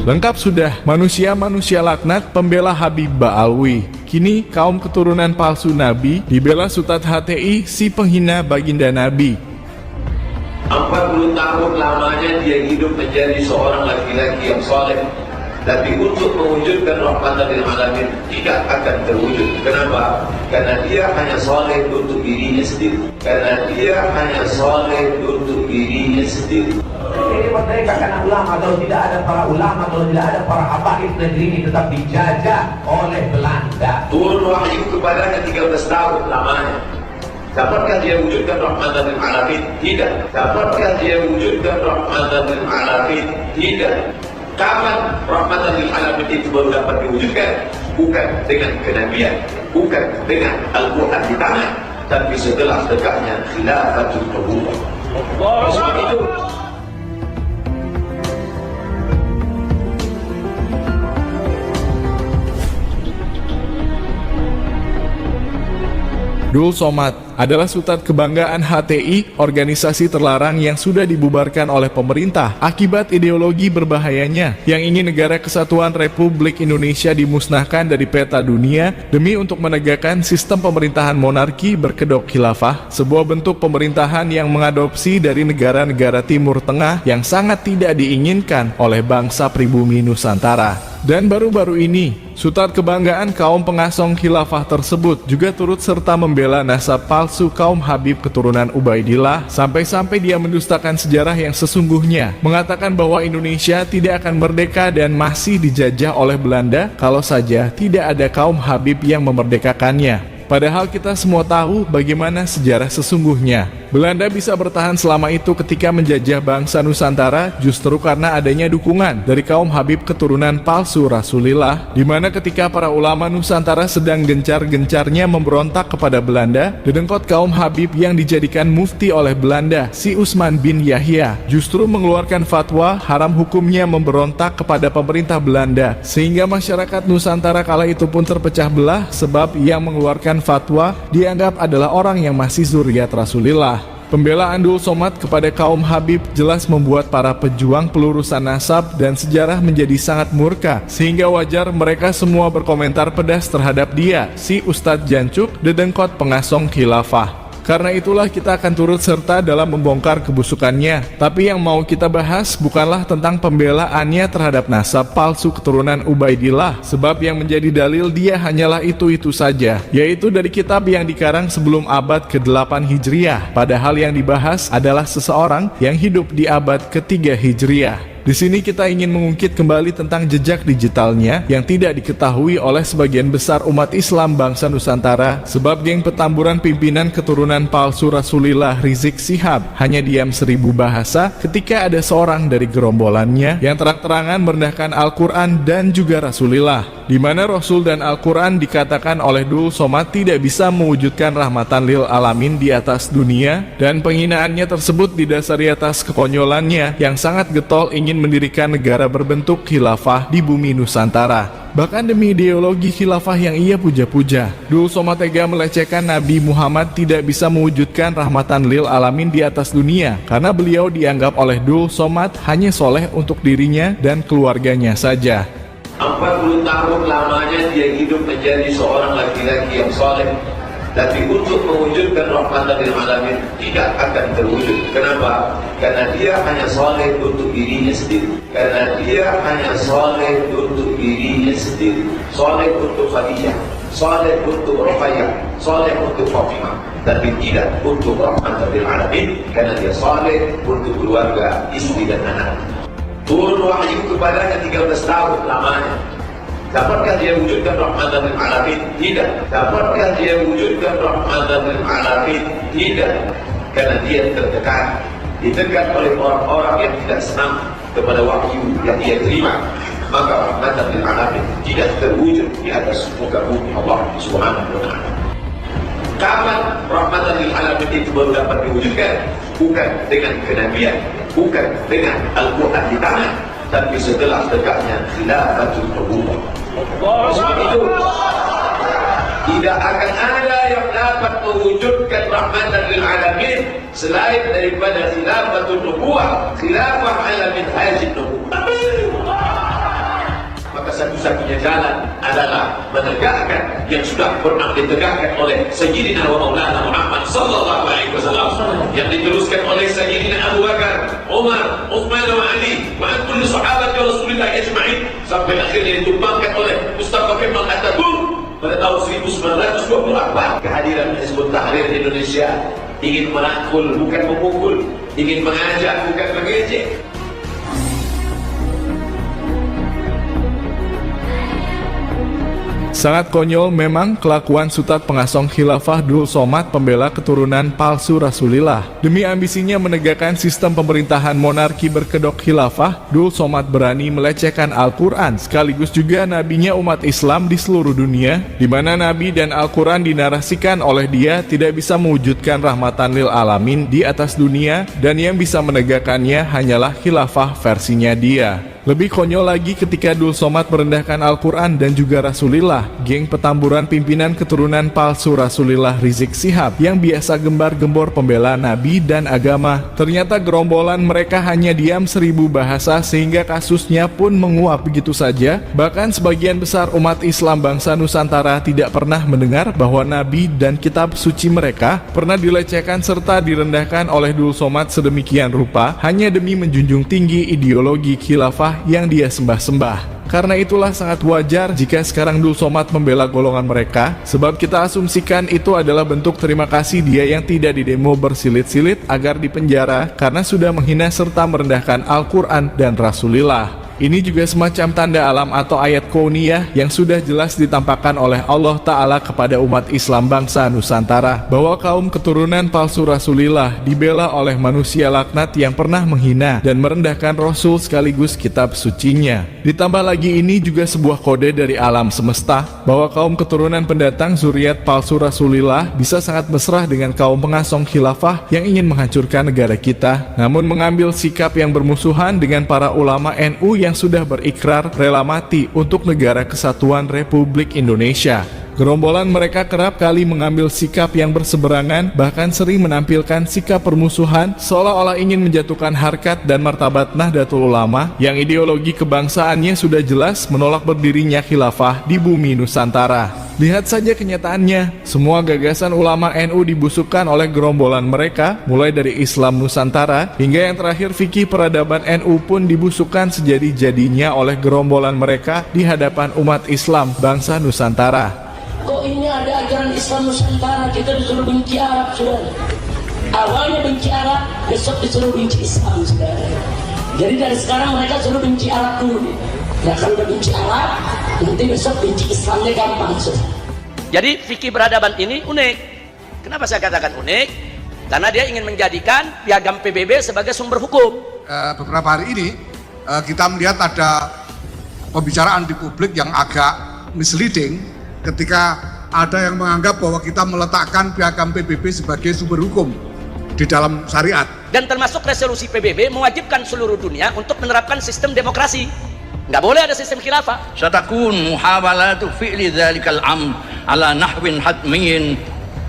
Lengkap sudah, manusia-manusia laknat pembela Habib Ba'alwi. Kini kaum keturunan palsu Nabi dibela Ustadz HTI si penghina baginda Nabi. 40 tahun lamanya dia hidup menjadi seorang laki-laki yang soleh, tapi untuk mewujudkan rahmatan lil alamin tidak akan terwujud. Kenapa? Karena dia hanya soleh untuk dirinya sendiri. Karena dia hanya soleh untuk dirinya sendiri. Ini merdeka karena ulama. Kalau tidak ada para ulama, kalau tidak ada para habaib, negeri ini tetap dijajah oleh Belanda. Turun wahyu kepadanya 13 tahun lamanya. Dapatkah dia wujudkan rahmatan lil alamin? Tidak. Dapatkah dia wujudkan rahmatan lil alamin? Tidak. Kapan rahmatan lil alamin itu baru dapat diwujudkan? Bukan dengan kenabian, bukan dengan Al-Quran di tangan, tapi setelah tegaknya khilafatul nubuwah. Sebab itu Dul Somad adalah sultan kebanggaan HTI, organisasi terlarang yang sudah dibubarkan oleh pemerintah akibat ideologi berbahayanya yang ingin negara kesatuan Republik Indonesia dimusnahkan dari peta dunia demi untuk menegakkan sistem pemerintahan monarki berkedok khilafah, sebuah bentuk pemerintahan yang mengadopsi dari negara-negara Timur Tengah yang sangat tidak diinginkan oleh bangsa pribumi Nusantara. Dan baru-baru ini, sultan kebanggaan kaum pengasong khilafah tersebut juga turut serta membela nasab palsu kaum Habib keturunan Ubaidillah, sampai-sampai dia mendustakan sejarah yang sesungguhnya, mengatakan bahwa Indonesia tidak akan merdeka dan masih dijajah oleh Belanda kalau saja tidak ada kaum Habib yang memerdekakannya. Padahal kita semua tahu bagaimana sejarah sesungguhnya. Belanda bisa bertahan selama itu ketika menjajah bangsa Nusantara justru karena adanya dukungan dari kaum Habib keturunan palsu Rasulillah, di mana ketika para ulama Nusantara sedang gencar-gencarnya memberontak kepada Belanda, dedengkot kaum Habib yang dijadikan mufti oleh Belanda, si Utsman bin Yahya, justru mengeluarkan fatwa haram hukumnya memberontak kepada pemerintah Belanda, sehingga masyarakat Nusantara kala itu pun terpecah belah sebab yang mengeluarkan fatwa dianggap adalah orang yang masih zuriat Rasulillah. Pembelaan Dul Somad kepada kaum Habib jelas membuat para pejuang pelurusan nasab dan sejarah menjadi sangat murka, sehingga wajar mereka semua berkomentar pedas terhadap dia, si Ustadz Jancuk, dedengkot pengasong khilafah. Karena itulah kita akan turut serta dalam membongkar kebusukannya. Tapi yang mau kita bahas bukanlah tentang pembelaannya terhadap nasab palsu keturunan Ubaidillah, sebab yang menjadi dalil dia hanyalah itu-itu saja, yaitu dari kitab yang dikarang sebelum abad ke-8 Hijriah, padahal yang dibahas adalah seseorang yang hidup di abad ke-3 Hijriah. Di sini kita ingin mengungkit kembali tentang jejak digitalnya yang tidak diketahui oleh sebagian besar umat Islam bangsa Nusantara, sebab geng petamburan pimpinan keturunan palsu Rasulillah Rizik Syihab hanya diam 1000 bahasa ketika ada seorang dari gerombolannya yang terang-terangan merendahkan Al-Quran dan juga Rasulillah, di mana Rasul dan Al-Quran dikatakan oleh Dul Somad tidak bisa mewujudkan rahmatan lil alamin di atas dunia, dan penghinaannya tersebut didasari atas kekonyolannya yang sangat getol ingin mendirikan negara berbentuk khilafah di bumi Nusantara. Bahkan demi ideologi khilafah yang ia puja-puja, Dul Somad tega melecehkan Nabi Muhammad tidak bisa mewujudkan rahmatan lil alamin di atas dunia karena beliau dianggap oleh Dul Somad hanya soleh untuk dirinya dan keluarganya saja. 40 tahun lamanya dia hidup menjadi seorang laki-laki yang soleh, tapi untuk mewujudkan rahmatan lil alamin tidak akan terwujud. Kenapa? Karena dia hanya soleh untuk dirinya sendiri. Karena dia hanya soleh untuk dirinya sendiri. Soleh untuk Khadijah, soleh untuk Ruqayyah, soleh untuk Fatimah, tapi tidak untuk rahmatan lil alamin karena dia soleh untuk keluarga, istri dan anak. Turun wahyu kepadanya 13 tahun lamanya. Dapatkah dia wujudkan rahmatan lil alamin? Tidak. Dapatkah dia wujudkan rahmatan lil alamin? Tidak. Karena dia tertekan, ditekan oleh orang-orang yang tidak senang kepada wahyu yang dia terima, maka rahmatan lil alamin tidak terwujud di atas muka bumi Allah Subhanahu wa ta'ala. Kapan rahmatan lil alamin itu baru dapat diwujudkan? Bukan dengan kenabian, bukan dengan Al-Quran di tangan, tapi setelah tegaknya khilafatul nubuwah. Sebab itu tidak akan ada yang dapat mewujudkan rahmatan lil alamin selain daripada khilafatul nubuwah, khilafah ala minhajin nubuwah. satu-satunya jalan adalah menegakkan yang sudah pernah ditegakkan oleh Sayyidina wa Maulana Muhammad sallallahu alaihi wasallam, yang diteruskan oleh Sayyidina Abu Bakar, Umar, Uthman wa Ali wa kulli sahabat Rasulullah ajma'in, sampai akhirnya ditumbangkan oleh Mustafa Kemal Atatürk pada tahun 1924. Kehadiran Hizbut Tahrir di Indonesia ingin merangkul bukan memukul, ingin mengajak bukan mengejek. Sangat konyol memang kelakuan Sutat Pengasong Khilafah Dul Somad pembela keturunan palsu Rasulillah. Demi ambisinya menegakkan sistem pemerintahan monarki berkedok khilafah, Dul Somad berani melecehkan Al-Quran sekaligus juga nabinya umat Islam di seluruh dunia, di mana nabi dan Al-Quran dinarasikan oleh dia tidak bisa mewujudkan rahmatan lil alamin di atas dunia, dan yang bisa menegakkannya hanyalah khilafah versinya dia. Lebih konyol lagi ketika Dul Somad merendahkan Al-Quran dan juga Rasulillah. Geng petamburan pimpinan keturunan palsu Rasulillah Rizik Syihab yang biasa gembar-gembor pembela Nabi dan agama, ternyata gerombolan mereka hanya diam 1000 bahasa sehingga kasusnya pun menguap begitu saja. Bahkan sebagian besar umat Islam bangsa Nusantara tidak pernah mendengar bahwa Nabi dan kitab suci mereka pernah dilecehkan serta direndahkan oleh Dul Somad sedemikian rupa hanya demi menjunjung tinggi ideologi khilafah yang dia sembah-sembah. Karena itulah sangat wajar jika sekarang Dul Somad membela golongan mereka, sebab kita asumsikan itu adalah bentuk terima kasih dia yang tidak didemo bersilit-silit agar dipenjara karena sudah menghina serta merendahkan Al-Quran dan Rasulillah. Ini juga semacam tanda alam atau ayat kauniyah yang sudah jelas ditampakkan oleh Allah Ta'ala kepada umat Islam bangsa Nusantara, bahwa kaum keturunan palsu Rasulillah dibela oleh manusia laknat yang pernah menghina dan merendahkan Rasul sekaligus kitab sucinya. Ditambah lagi ini juga sebuah kode dari alam semesta, bahwa kaum keturunan pendatang zuriat palsu Rasulillah bisa sangat mesra dengan kaum pengasong khilafah yang ingin menghancurkan negara kita, namun mengambil sikap yang bermusuhan dengan para ulama NU yang sudah berikrar rela mati untuk negara kesatuan Republik Indonesia. Gerombolan mereka kerap kali mengambil sikap yang berseberangan, bahkan sering menampilkan sikap permusuhan seolah-olah ingin menjatuhkan harkat dan martabat Nahdlatul Ulama yang ideologi kebangsaannya sudah jelas menolak berdirinya khilafah di bumi Nusantara. Lihat saja kenyataannya, semua gagasan ulama NU dibusukkan oleh gerombolan mereka, mulai dari Islam Nusantara hingga yang terakhir fikih peradaban NU pun dibusukkan sejadi-jadinya oleh gerombolan mereka di hadapan umat Islam bangsa Nusantara. Kok ini ada ajaran Islam Nusantara, kita disuruh benci Arab, saudara. Awalnya benci Arab, besok disuruh benci Islam, saudara. Jadi dari sekarang mereka suruh benci Arab dulu. Ya kalau udah benci Arab, nanti besok benci Islamnya gampang, saudara. Jadi fikih peradaban ini unik. Kenapa saya katakan unik? Karena dia ingin menjadikan piagam PBB sebagai sumber hukum. Beberapa hari ini kita melihat ada pembicaraan di publik yang agak misleading ketika ada yang menganggap bahwa kita meletakkan piagam PBB sebagai sumber hukum di dalam syariat. Dan termasuk resolusi PBB mewajibkan seluruh dunia untuk menerapkan sistem demokrasi. Nggak boleh ada sistem khilafah. Satakun muhawalatu fi'li dzalikal amr ala nahwin hatmiyin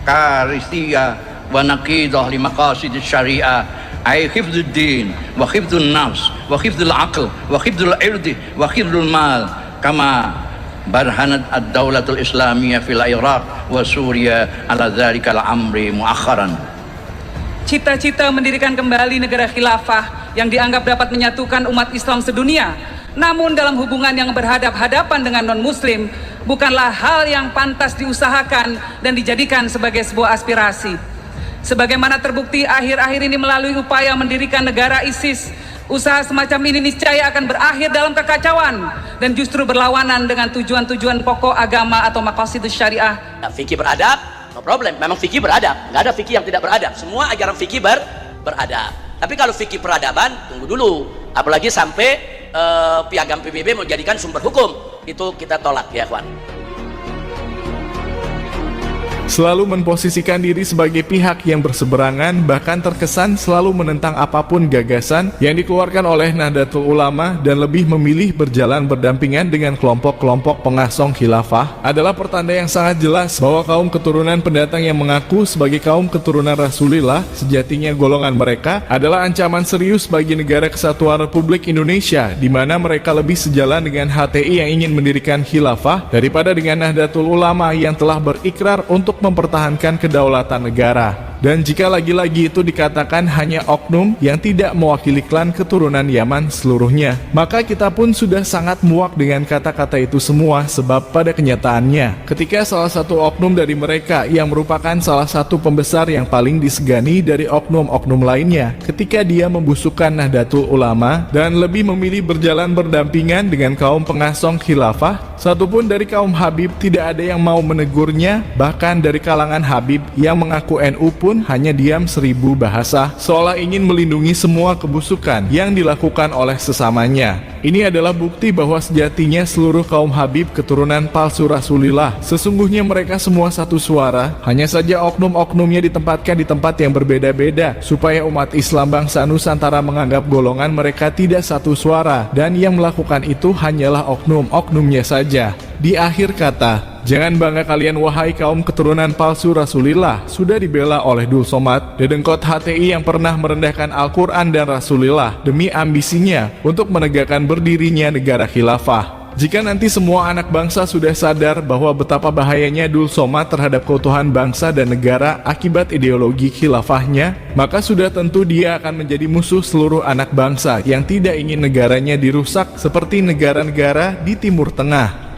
karisiyah wa naqidah li maqasid syariah ay hifdzud din wa hifdzun nafs wa hifdzul aql wa hifdzul irdi wa hifdzul mal kama barhanat ad-daulatul islamiyah fil Iraq wa Suriah ala dzalikal amri muakharan. Cita-cita mendirikan kembali negara khilafah yang dianggap dapat menyatukan umat Islam sedunia, namun dalam hubungan yang berhadap-hadapan dengan non-muslim, bukanlah hal yang pantas diusahakan dan dijadikan sebagai sebuah aspirasi. Sebagaimana terbukti akhir-akhir ini melalui upaya mendirikan negara ISIS, usaha semacam ini niscaya akan berakhir dalam kekacauan dan justru berlawanan dengan tujuan-tujuan pokok agama atau maqasidus syariah. Fikih beradab, no problem. Memang fikih beradab. Nggak ada fikih yang tidak beradab. Semua ajaran fikih beradab. Tapi kalau fikih peradaban, tunggu dulu. Apalagi sampai piagam PBB mau jadikan sumber hukum. Itu kita tolak ya, kawan. selalu memposisikan diri sebagai pihak yang berseberangan, bahkan terkesan selalu menentang apapun gagasan yang dikeluarkan oleh Nahdlatul Ulama dan lebih memilih berjalan berdampingan dengan kelompok-kelompok pengasong khilafah adalah pertanda yang sangat jelas bahwa kaum keturunan pendatang yang mengaku sebagai kaum keturunan Rasulullah sejatinya golongan mereka adalah ancaman serius bagi negara kesatuan Republik Indonesia, di mana mereka lebih sejalan dengan HTI yang ingin mendirikan khilafah daripada dengan Nahdlatul Ulama yang telah berikrar untuk mempertahankan kedaulatan negara. Dan jika lagi-lagi itu dikatakan hanya oknum yang tidak mewakili klan keturunan Yaman seluruhnya, maka kita pun sudah sangat muak dengan kata-kata itu semua, sebab pada kenyataannya ketika salah satu oknum dari mereka yang merupakan salah satu pembesar yang paling disegani dari oknum-oknum lainnya, ketika dia membusukkan Nahdlatul Ulama dan lebih memilih berjalan berdampingan dengan kaum pengasong khilafah, satupun dari kaum Habib tidak ada yang mau menegurnya. Bahkan dari kalangan Habib yang mengaku NU pun hanya diam 1000 bahasa, seolah ingin melindungi semua kebusukan yang dilakukan oleh sesamanya. Ini adalah bukti bahwa sejatinya seluruh kaum Habib keturunan palsu Rasulullah sesungguhnya mereka semua satu suara, hanya saja oknum-oknumnya ditempatkan di tempat yang berbeda-beda supaya umat Islam bangsa Nusantara menganggap golongan mereka tidak satu suara, dan yang melakukan itu hanyalah oknum-oknumnya saja. Di akhir kata, jangan bangga kalian wahai kaum keturunan palsu Rasulullah, sudah dibela oleh Dul Somad, dedengkot HTI yang pernah merendahkan Al-Quran dan Rasulullah demi ambisinya untuk menegakkan berdirinya negara khilafah. Jika nanti semua anak bangsa sudah sadar bahwa betapa bahayanya Dul Somad terhadap keutuhan bangsa dan negara akibat ideologi khilafahnya, maka sudah tentu dia akan menjadi musuh seluruh anak bangsa yang tidak ingin negaranya dirusak seperti negara-negara di Timur Tengah.